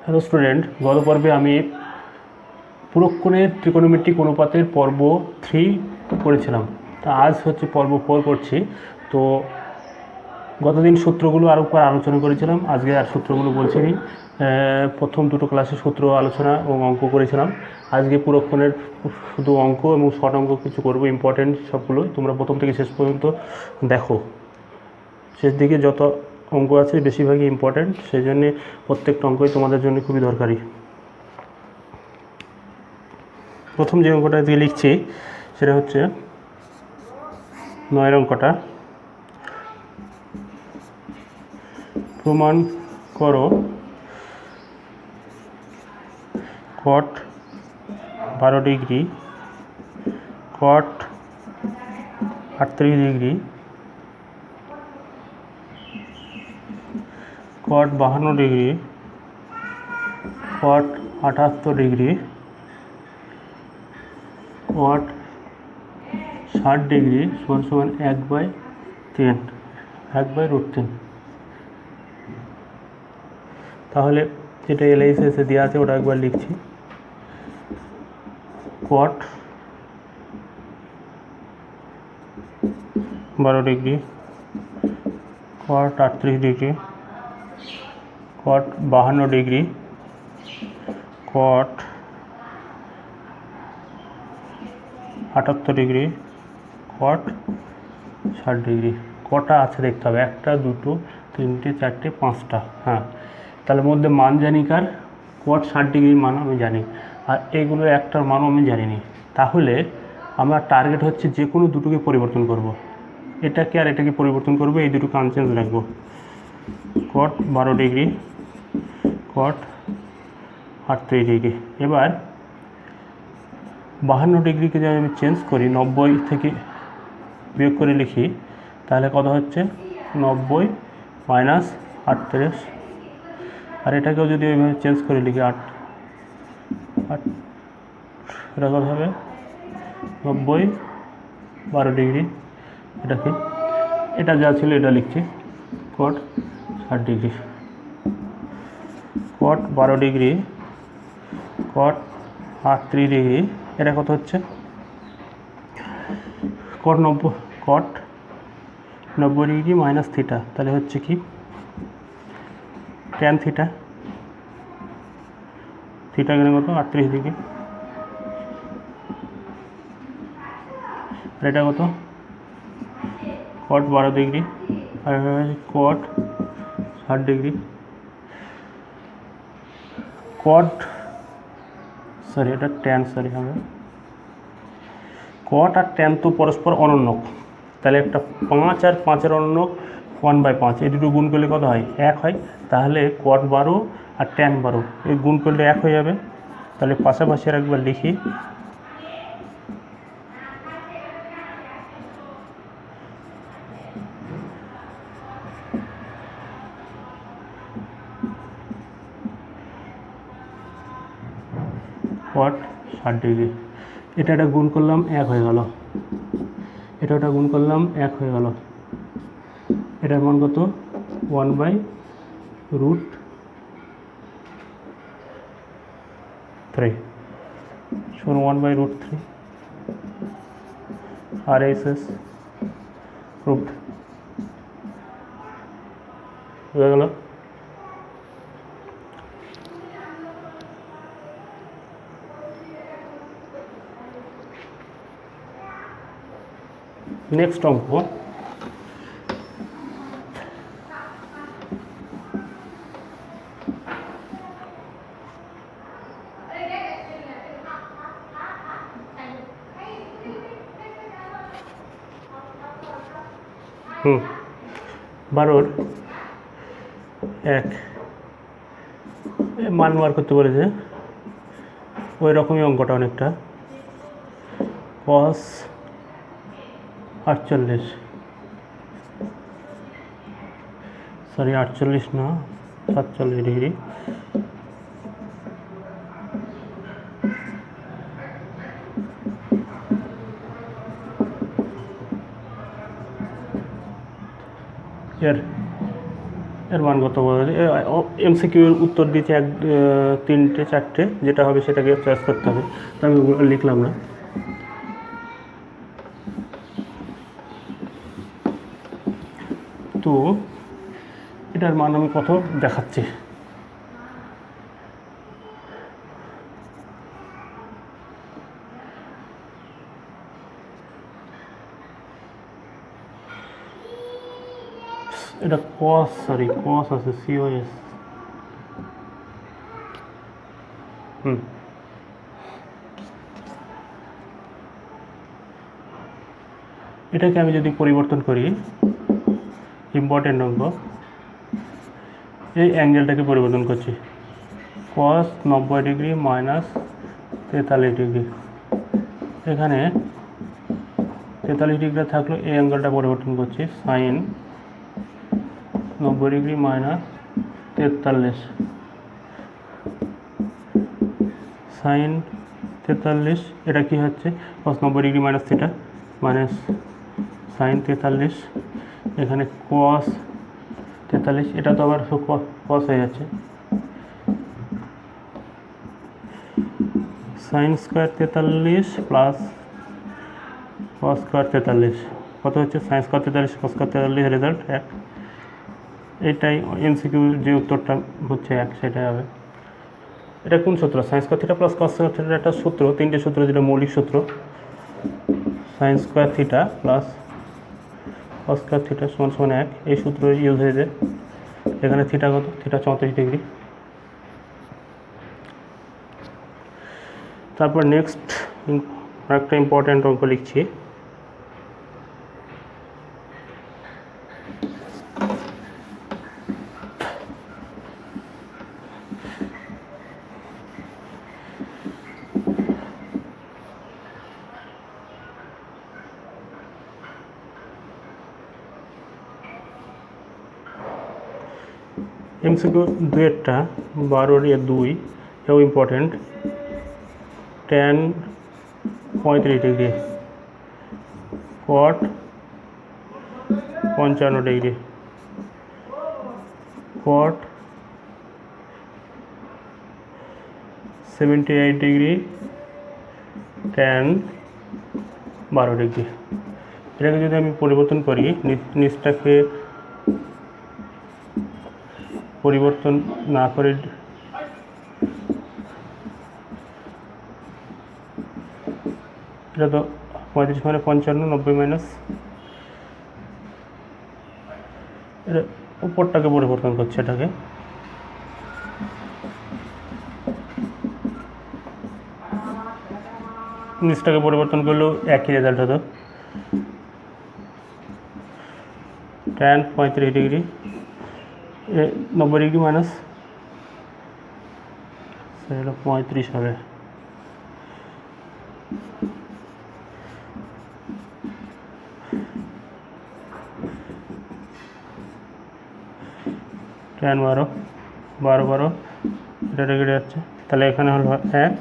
Hello student, গত পর্বে আমি পুরক্ষণের ত্রিকোণমিতিক অনুপাতের পর্ব 3 করেছিলাম। তা আজ হচ্ছে পর্ব 4 করছি। তো গতদিন সূত্রগুলো আরও একবার আলোচনা করেছিলাম, আজকে আর সূত্রগুলো বলছি নি। প্রথম দুটো ক্লাসে সূত্র আলোচনা এবং অঙ্ক করেছিলাম। আজকে পুরক্ষণের শুধু অঙ্ক এবং শর্ট অঙ্ক কিছু করবো, ইম্পর্টেন্ট সবগুলো। তোমরা প্রথম থেকে শেষ পর্যন্ত দেখো, শেষ দিকে যত অঙ্ক আছে বেশিরভাগই ইম্পর্ট্যান্ট, সেই জন্যে প্রত্যেকটা অঙ্কই তোমাদের জন্য খুবই দরকারি। প্রথম যে অঙ্কটা দিয়ে লিখছি সেটা হচ্ছে 9 অঙ্কটা। প্রমাণ করো কট 12 ডিগ্রি, কট 38 ডিগ্রি, কট 52 ডিগ্রি, কট 78 ডিগ্রি, কট 60 ডিগ্রি সমান সমান 1/3, 1/√3। তাহলে যেটা এলআইসিএসে দেওয়া আছে ওটা একবার লিখছি। কট 12 ডিগ্রি, কট 38 ডিগ্রি, কট 52 ডিগ্রি, কট 78 ডিগ্রি, কট 60 ডিগ্রি। কটা আছে দেখতে হবে, 1, 2, 3, 4, 5টা। হ্যাঁ, তাহলে মধ্যে মান জানি কার, কট 60 ডিগ্রির মান আমি জানি, আর এইগুলো একটার মানও আমি জানি নি। তাহলে আমার টার্গেট হচ্ছে যে কোনো দুটোকে পরিবর্তন করব, এটাকে আর এটাকে পরিবর্তন করব, এই দুটোকে আনচেঞ্জ রাখবো। কট 12 ডিগ্রি, কট 38 ডিগ্রি। এবার 52 ডিগ্রিকে যদি আমি চেঞ্জ করি, 90 থেকে বিয়োগ করে লিখি, তাহলে কত হচ্ছে 90 মাইনাস 38। আর এটাকেও যদি ওইভাবে চেঞ্জ করে লিখি 8, এটা কত হবে 90 12 ডিগ্রি। এটাকে এটা যা ছিল এটা লিখছি, কট 60 ডিগ্রি, কট 12 ডিগ্রি, কট 38 ডিগ্রি। এটা কত হচ্ছে কট 90 ডিগ্রি মাইনাস থিটা, তাহলে হচ্ছে কি ট্যান থিটা। থিটা গেলে কত 38 ডিগ্রি। আর এটা কত কট 12 ডিগ্রি, আর কট 60 ডিগ্রি। কট এটা ট্যান হবে। কট আর ট্যান তো পরস্পর অনন্যক, তাহলে একটা 5 আর 5-এর অনন্যক 1/5, এই দুটো গুণ করলে কত হয় 1 হয়। তাহলে কট 12 আর ট্যান 12 এই গুণ করলে 1 হয়ে যাবে। তাহলে পাশাপাশি আর একবার লিখি, কট 60 ডিগ্রি। এটা গুণ করলাম 1 হয়ে গেল, এটা গুণ করলাম 1 হয়ে গেল। এটার মান কত 1/√3 সমান 1/√3 RSS প্রুফড হয়ে গেল। নেক্সট অঙ্ক, বারোর 1 মান বার করতে বলেছে, ওই রকমই অঙ্কটা অনেকটা। cos 48, সরি 48 না 47 ডিগ্রি, এর এর মান কত এমসিকিউর উত্তর দিচ্ছে 3টে 4টে, যেটা হবে সেটাকে চয়েস করতে হবে, তো আমি লিখলাম না। তো এটার মান আমি কত দেখাচ্ছি। এটা কস আছে সিওএস। এটাকে আমি যদি পরিবর্তন করি, ইম্পর্টেন্ট অঙ্ক, এই অ্যাঙ্গেলটাকে পরিবর্তন করছি, কস 90 ডিগ্রি মাইনাস 43 ডিগ্রি। এখানে 43 ডিগ্রি থাকলো, এই অ্যাঙ্গেলটা পরিবর্তন করছি, সাইন 90 ডিগ্রি মাইনাস 43, সাইন 43, এটা কি হচ্ছে কস 90 degree minus theta minus sine 43, এখানে কস 43, এটা তো আবার কস হয়ে যাচ্ছে, sine square 43 plus cos square 43 কত হচ্ছে, sine square 43 cos square 43, result 1। এটাই এমসিকিউ যে উত্তরটা হচ্ছে 1, সেটাই হবে। এটা কোন সূত্র, sine square theta plus cos square থিটার একটা সূত্র, 3টে সূত্র, যেটা মৌলিক সূত্র, sine square theta plus cos square theta সমান সমান 1, এই সূত্র ইউজ হয়ে যায়। এখানে থিটা কত, থিটা 34 ডিগ্রি। তারপর নেক্সট একটা ইম্পর্ট্যান্ট অঙ্ক লিখছি, এমসিকিউ 2-টা 12-2, এও ইম্পর্টেন্ট, ট্যান 35 ডিগ্রি, কট 55 ডিগ্রি, কট 78 ডিগ্রি, ট্যান 12 ডিগ্রি। এটাকে যদি আমি পরিবর্তন করি, নিচটাকে পরিবর্তন না করে এটা তো 35 মানে 55, 90 মাইনাস, এটা উপরটাকে পরিবর্তন করছে, এটাকে নিচটাকে পরিবর্তন করলেও একই রেজাল্ট হতো, ট্যান 35 ডিগ্রি, 90 ডিগ্রি মাইনাস, সেটা 35 হবে, ট্যান 12 এটা কেটে যাচ্ছে, তাহলে এখানে হলো 1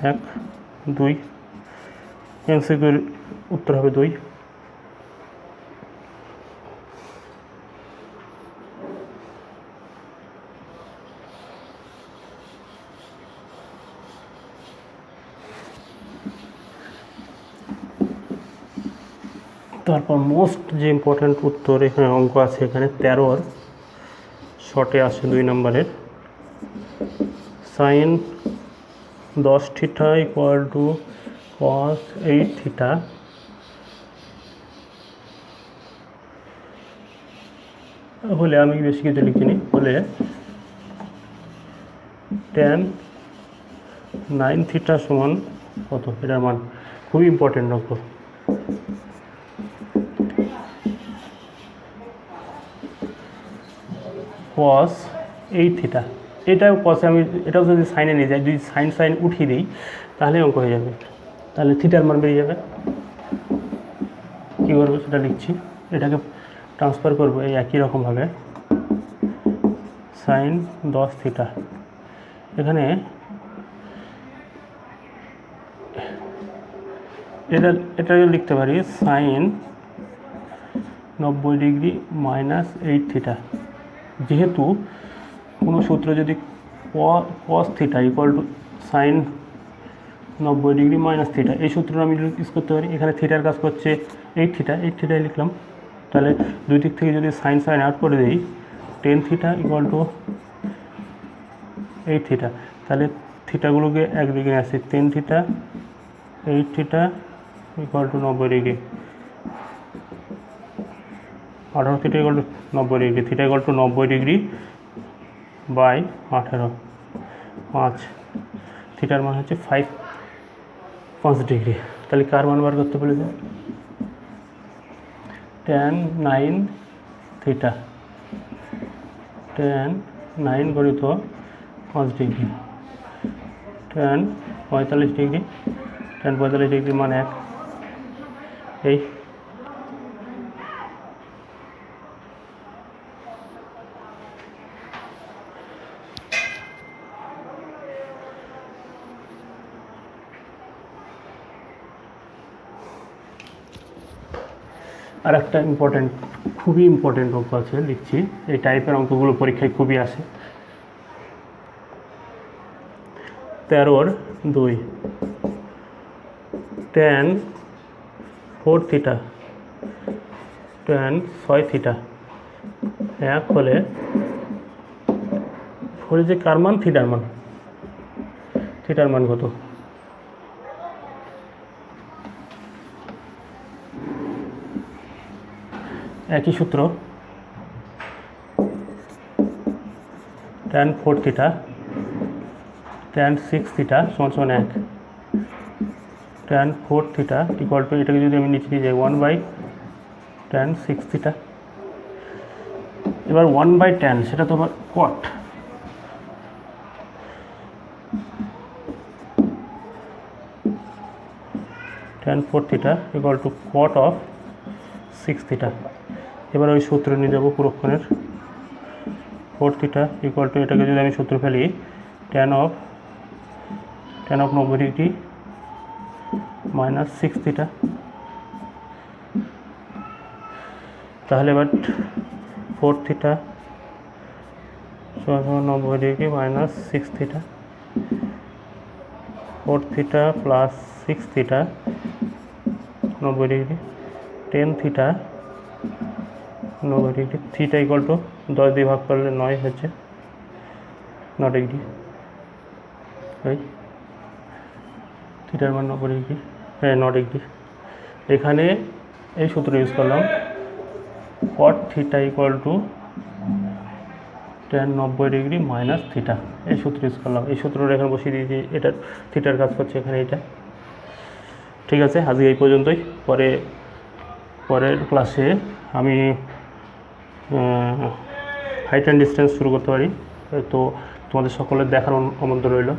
1 2, এমসিকিউর উত্তর হবে 2। তারপর মোস্ট যে ইম্পর্ট্যান্ট উত্তর এখানে অঙ্ক আছে, এখানে 13 শর্টে আসে 2 নম্বরের, sine 10 theta equal to cos 8 theta, হলে আমি বেশি কিছু লিখিনি, হলে ট্যান 9 থিটা সমান কত, এটার মান খুবই ইম্পর্টেন্ট অঙ্ক। কস 8 থিটা, এটাও কসে আমি, এটাও যদি সাইনে নিয়ে যাই, যদি সাইন উঠিয়ে দিই, তাহলে অঙ্ক হয়ে যাবে, তাহলে থিটার মান বেরিয়ে যাবে। কী করবো সেটা লিখছি, এটাকে ট্রান্সফার করবো এই একই রকমভাবে, সাইন 10 থিটা, এখানে এটা লিখতে পারি সাইন 90 ডিগ্রি মাইনাস 8 থিটা, যেহেতু কোনো সূত্র যদি cos theta equal to sine 90 degree minus theta, এই সূত্রটা আমি ইউজ করতে পারি। এখানে থিটার কাজ করছে 8 থিটাই লিখলাম। তাহলে দুই দিক থেকে যদি সাইন আউট করে দিই, ten theta equal to 8 theta, তাহলে থিটাগুলোকে একদিকে আসছে, 10 theta 8 theta equal to 90 degree, 18 theta equal to 90 degree, theta equal to 90 degree by 18, 5, থিটার মান হচ্ছে 5 ডিগ্রি। তাহলে কার মান বার করতে পারলে tan 9 থিটা, tan 9 গণিত 5 degree, tan 45 degree, tan 45 degree মান 1। এই আর একটা খুবই ইম্পর্টেন্ট অঙ্ক আছে, লিখছি। এই টাইপের অঙ্কগুলো পরীক্ষায় খুবই আসে। 13/2 tan 4 থিটা, tan 6 থিটা 1 হলে 4 যে কার মান, থিটার মান কত? একই সূত্র, tan 4 থিটা tan 6 থিটা সমান 1, tan 4 থিটা ইকুয়াল টু, এটাকে যদি আমি নিচে নিয়ে যাই 1/tan 6 থিটা। এবার 1/tan সেটা তো আবার cot, tan 4 theta equal two cot of 6 theta. এবার ওই সূত্র নিয়ে যাবো পুরক্ষণের, 4 থিটা ইকুয়াল টু, এটাকে যদি আমি সূত্র ফেলি tan of 90 degree minus 6 theta. তাহলে এবার 4 থিটা সমান 90 degree minus 6 theta, 4 theta plus 6 theta 90 degree, 10 theta 90 degree, theta equal two 10 দিয়ে ভাগ করলে 9 হচ্ছে 9 ডিগ্রি। এই থিটার মান 90 ডিগ্রি, 9 ডিগ্রি। এখানে এই সূত্র ইউজ করলাম, cot theta equal two tan 90 degree minus theta, এই সূত্র ইউজ করলাম। এই সূত্রটা এখানে বসিয়ে দিয়েছি, এটা থিটার কাজ করছে এখানে এটা। ঠিক আছে, আজকে এই পর্যন্তই। পরের ক্লাসে আমি হাইট অ্যান্ড ডিস্টেন্স শুরু করতে পারি। তো তোমাদের সকলের দেখার আমন্ত্রণ রইল।